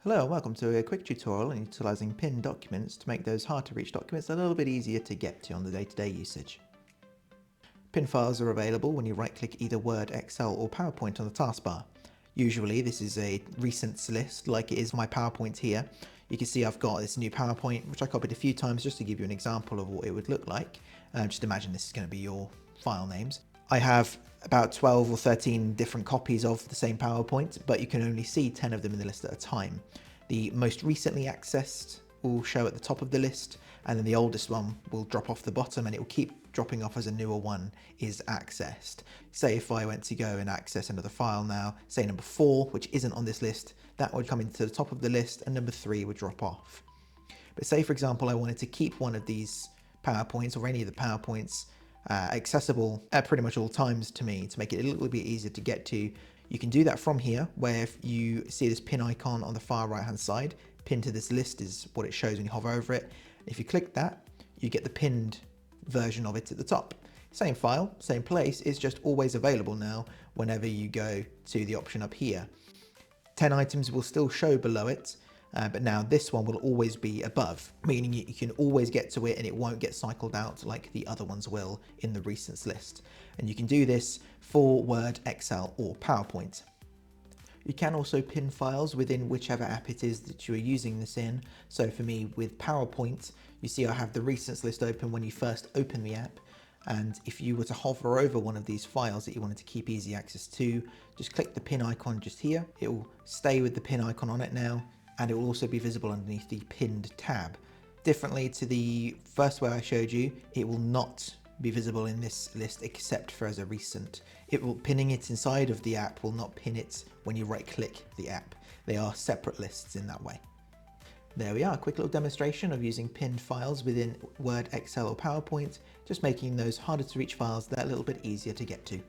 Hello and welcome to a quick tutorial on utilising pinned documents to make those hard to reach documents a little bit easier to get to on the day-to-day usage. Pin files are available when you right-click either Word, Excel or PowerPoint on the taskbar. Usually this is a recents list like it is my PowerPoint here. You can see I've got this new PowerPoint which I copied a few times just to give you an example of what it would look like. Just imagine this is going to be your file names. I have about 12 or 13 different copies of the same PowerPoint, but you can only see 10 of them in the list at a time. The most recently accessed will show at the top of the list, and then the oldest one will drop off the bottom, and it will keep dropping off as a newer one is accessed. Say if I went to go and access another file now, say number 4, which isn't on this list, that would come into the top of the list and number 3 would drop off. But say for example I wanted to keep one of these PowerPoints or any of the PowerPoints accessible at pretty much all times to me to make it a little bit easier to get to. You can do that from here, where if you see this pin icon on the far right hand side, pin to this list is what it shows when you hover over it. If you click that, you get the pinned version of it at the top. Same file, same place, it's just always available now whenever you go to the option up here. 10 items will still show below it, but now this one will always be above, meaning you can always get to it and it won't get cycled out like the other ones will in the recents list. And you can do this for Word, Excel or PowerPoint. You can also pin files within whichever app it is that you are using this in. So for me with PowerPoint, you see I have the recents list open when you first open the app. And if you were to hover over one of these files that you wanted to keep easy access to, just click the pin icon just here. It will stay with the pin icon on it now, and it will also be visible underneath the pinned tab. Differently to the first way I showed you, it will not be visible in this list except for as a recent. Pinning it inside of the app will not pin it when you right click the app. They are separate lists in that way. There we are, a quick little demonstration of using pinned files within Word, Excel or PowerPoint, just making those harder to reach files that little bit easier to get to.